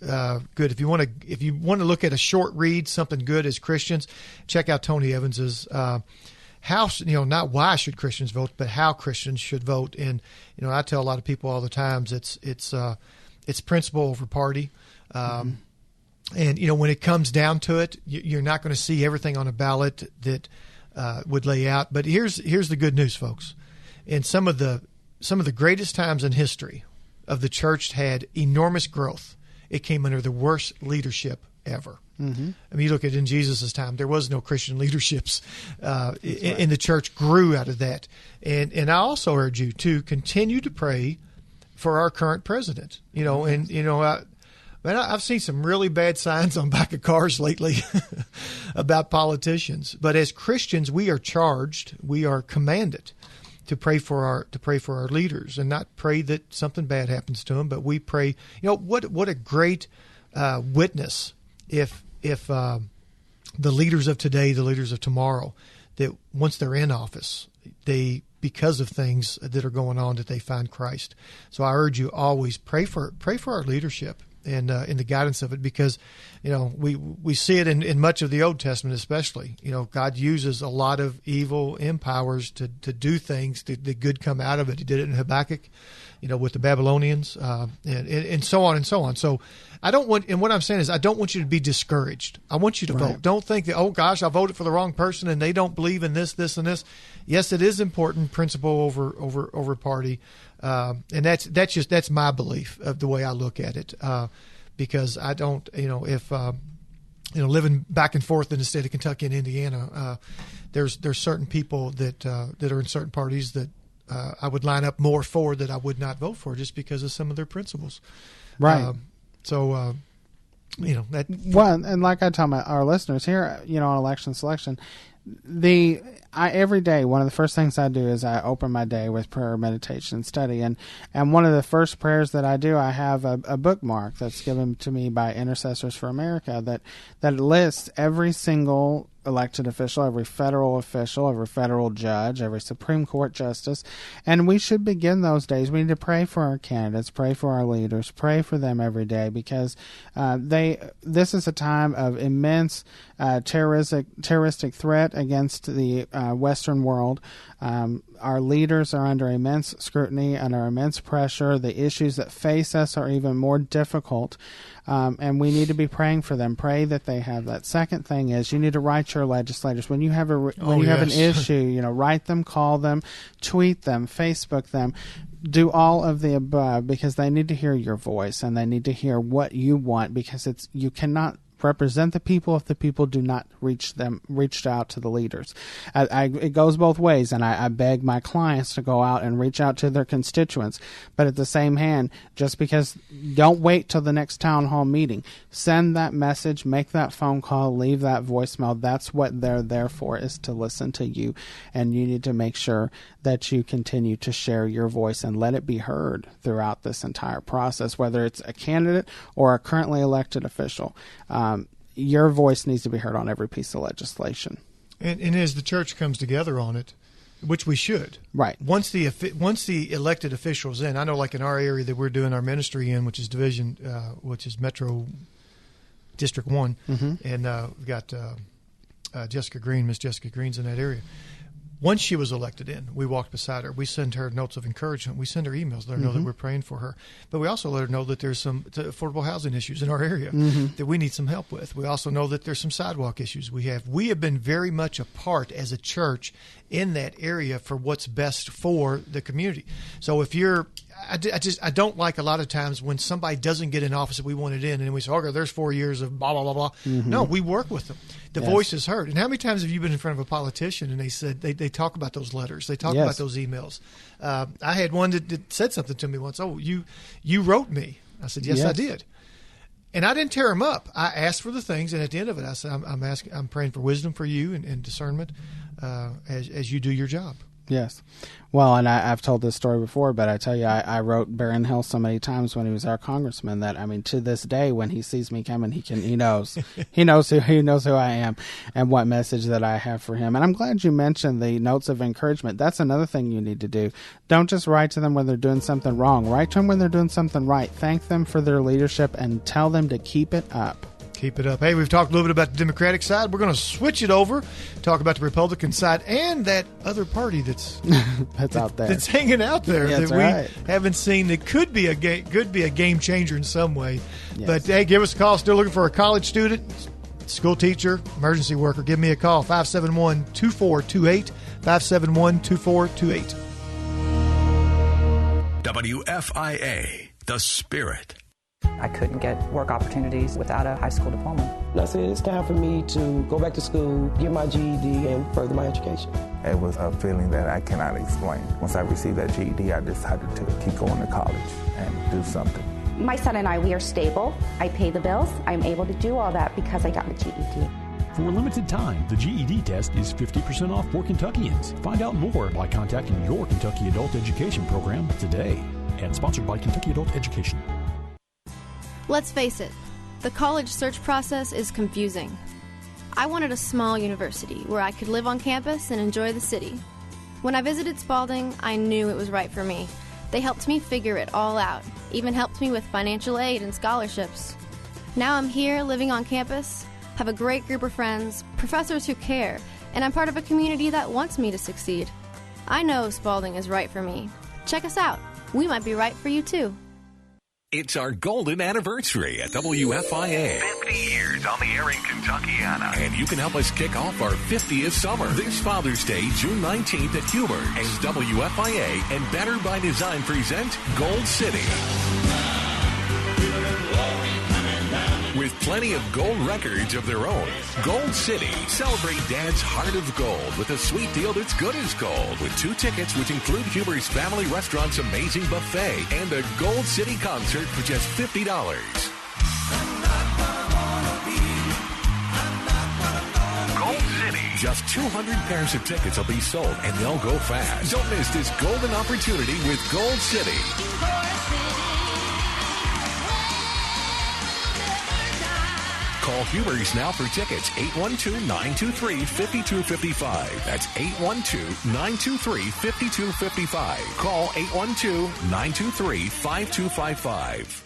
good. If you want to look at a short read, something good as Christians, check out Tony Evans's how, not why should Christians vote, but how Christians should vote. And I tell a lot of people all the times it's principle over party. And when it comes down to it, you're not going to see everything on a ballot that would lay out. But here's the good news, folks. In some of the greatest times in history of the church had enormous growth. It came under the worst leadership ever. Mm-hmm. I mean, you look at in Jesus' time, there was no Christian leaderships, and the church grew out of that. And I also urge you to continue to pray for our current president. I've seen some really bad signs on back of cars lately about politicians. But as Christians, we are charged, we are commanded to pray for our leaders, and not pray that something bad happens to them, but we pray. What a great witness if the leaders of today, the leaders of tomorrow, that once they're in office, they, because of things that are going on, that they find Christ. So I urge you always pray for our leadership and in the guidance of it, because we see it in much of the Old Testament, especially. God uses a lot of evil empowers to do things. The good come out of it. He did it in Habakkuk, with the Babylonians, and so on and so on. So I don't want, and what I'm saying is, I don't want you to be discouraged. I want you to vote. Don't think that, oh gosh, I voted for the wrong person and they don't believe in this, and this. Yes, it is important, principle over party. And that's my belief of the way I look at it. Because I don't, if living back and forth in the state of Kentucky and Indiana, there's certain people that are in certain parties that I would line up more for, that I would not vote for, just because of some of their principles. Right. That. Well, and like I tell our listeners here, on election selection, every day, one of the first things I do is I open my day with prayer, meditation, and study. And one of the first prayers that I do, I have a bookmark that's given to me by Intercessors for America that lists every single elected official, every federal judge, every Supreme Court justice. And we should begin those days. We need to pray for our candidates, pray for our leaders, pray for them every day, because this is a time of immense terroristic threat against the Western world. Our leaders are under immense scrutiny, under immense pressure. The issues that face us are even more difficult, and we need to be praying for them. Pray that they have that. Second thing is, you need to write your legislators when you have an issue. Write them, call them, tweet them, Facebook them. Do all of the above, because they need to hear your voice and they need to hear what you want, because you cannot represent the people if the people do not reach out to the leaders. It goes both ways, and I beg my clients to go out and reach out to their constituents. But at the same hand, just because, don't wait till the next town hall meeting. Send that message, make that phone call, leave that voicemail. That's what they're there for, is to listen to you. And you need to make sure that you continue to share your voice and let it be heard throughout this entire process, whether it's a candidate or a currently elected official. Your voice needs to be heard on every piece of legislation. And as the church comes together on it, which we should, right? Once the elected officials in, I know, like in our area that we're doing our ministry in, which is which is Metro District 1, and we've got Jessica Green, Miss Jessica Green's in that area. Once she was elected in, we walked beside her. We send her notes of encouragement. We send her emails, let her know that we're praying for her. But we also let her know that there's some affordable housing issues in our area that we need some help with. We also know that there's some sidewalk issues we have. We have been very much a part as a church in that area for what's best for the community. So if you're, I don't like a lot of times when somebody doesn't get in office that we wanted in, and we say, okay, there's 4 years of blah, blah, blah, blah. No, we work with them. The voice is heard. And how many times have you been in front of a politician and they said, they talk about those letters, they talk about those emails? I had one that said something to me once. Oh, you wrote me. I said, yes, I did. And I didn't tear him up. I asked for the things, and at the end of it, I said, I'm praying for wisdom for you and discernment as you do your job. Yes. Well, and I've told this story before, but I tell you, I wrote Barron Hill so many times when he was our congressman that, I mean, to this day, when he sees me coming, he knows who I am and what message that I have for him. And I'm glad you mentioned the notes of encouragement. That's another thing you need to do. Don't just write to them when they're doing something wrong. Write to them when they're doing something right. Thank them for their leadership and tell them to keep it up. Keep it up. Hey, we've talked a little bit about the Democratic side. We're going to switch it over, talk about the Republican side and that other party that's out there, that's hanging out there that we haven't seen. That could be a game changer in some way. Yes. But hey, give us a call. Still looking for a college student, school teacher, emergency worker. Give me a call. 571-2428. 571-2428. WFIA, The Spirit. I couldn't get work opportunities without a high school diploma. I said, it's time for me to go back to school, get my GED, and further my education. It was a feeling that I cannot explain. Once I received that GED, I decided to keep going to college and do something. My son and I, we are stable. I pay the bills. I'm able to do all that because I got the GED. For a limited time, the GED test is 50% off for Kentuckians. Find out more by contacting your Kentucky Adult Education Program today. And sponsored by Kentucky Adult Education. Let's face it, the college search process is confusing. I wanted a small university where I could live on campus and enjoy the city. When I visited Spalding, I knew it was right for me. They helped me figure it all out, even helped me with financial aid and scholarships. Now I'm here living on campus, have a great group of friends, professors who care, and I'm part of a community that wants me to succeed. I know Spalding is right for me. Check us out. We might be right for you too. It's our golden anniversary at WFIA. 50 years on the air in Kentuckiana. And you can help us kick off our 50th summer this Father's Day, June 19th at Huber. As WFIA and Better by Design present Gold City. With plenty of gold records of their own, Gold City. Celebrate Dad's heart of gold with a sweet deal that's good as gold. With 2 tickets, which include Huber's Family Restaurant's amazing buffet and a Gold City concert for just $50. Gold City. Just 200 pairs of tickets will be sold, and they'll go fast. Don't miss this golden opportunity with Gold City. Call Huber's now for tickets, 812-923-5255. That's 812-923-5255. Call 812-923-5255.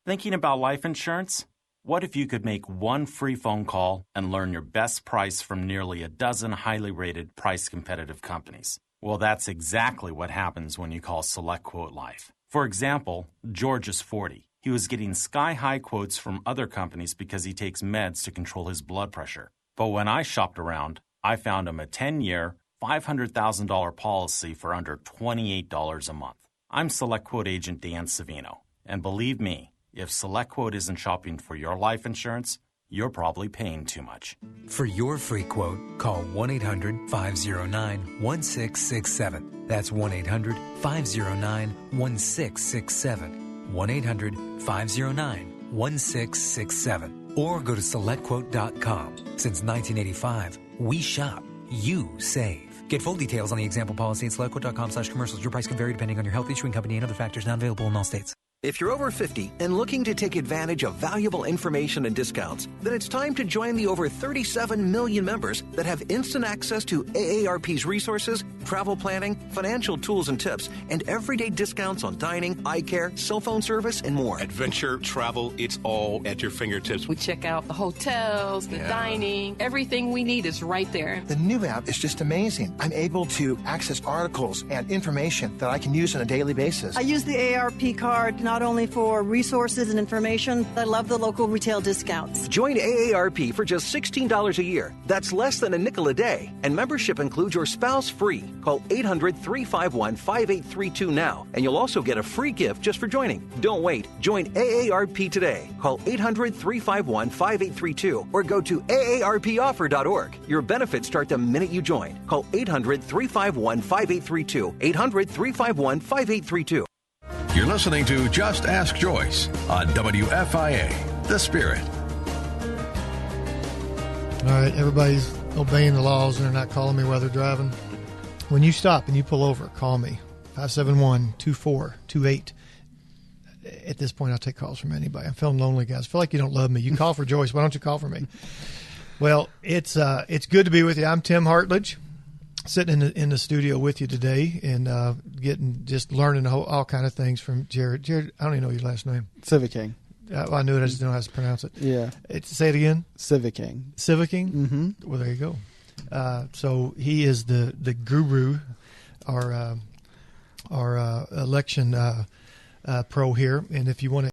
Thinking about life insurance? What if you could make one free phone call and learn your best price from nearly a dozen highly rated price-competitive companies? Well, that's exactly what happens when you call SelectQuote Life. For example, George is 40. He was getting sky-high quotes from other companies because he takes meds to control his blood pressure. But when I shopped around, I found him a 10-year, $500,000 policy for under $28 a month. I'm SelectQuote agent Dan Savino, and believe me, if SelectQuote isn't shopping for your life insurance, you're probably paying too much. For your free quote, call 1-800-509-1667. That's 1-800-509-1667. 1-800-509-1667. Or go to SelectQuote.com. Since 1985, we shop, you save. Get full details on the example policy at SelectQuote.com/commercials. Your price can vary depending on your health, issuing company, and other factors not available in all states. If you're over 50 and looking to take advantage of valuable information and discounts, then it's time to join the over 37 million members that have instant access to AARP's resources, travel planning, financial tools and tips, and everyday discounts on dining, eye care, cell phone service, and more. Adventure, travel, it's all at your fingertips. We check out the hotels, the dining, everything we need is right there. The new app is just amazing. I'm able to access articles and information that I can use on a daily basis. I use the AARP card not only for resources and information, I love the local retail discounts. Join AARP for just $16 a year. That's less than a nickel a day. And membership includes your spouse free. Call 800-351-5832 now, and you'll also get a free gift just for joining. Don't wait. Join AARP today. Call 800-351-5832 or go to aarpoffer.org. Your benefits start the minute you join. Call 800-351-5832. 800-351-5832. You're listening to Just Ask Joyce on WFIA, The Spirit. All right, everybody's obeying the laws and they're not calling me while they're driving. When you stop and you pull over, call me, 571-2428. At this point, I'll take calls from anybody. I'm feeling lonely, guys. I feel like you don't love me. You call for Joyce. Why don't you call for me? Well, it's good to be with you. I'm Tim Hartledge, sitting in the studio with you today and learning all kind of things from Jared. Jared, I don't even know your last name. Civiking. I knew it. I just don't know how to pronounce it. Yeah. Say it again. Civiking. Civiking? Mm-hmm. Well, there you go. So he is the guru, our election pro here. And if you want to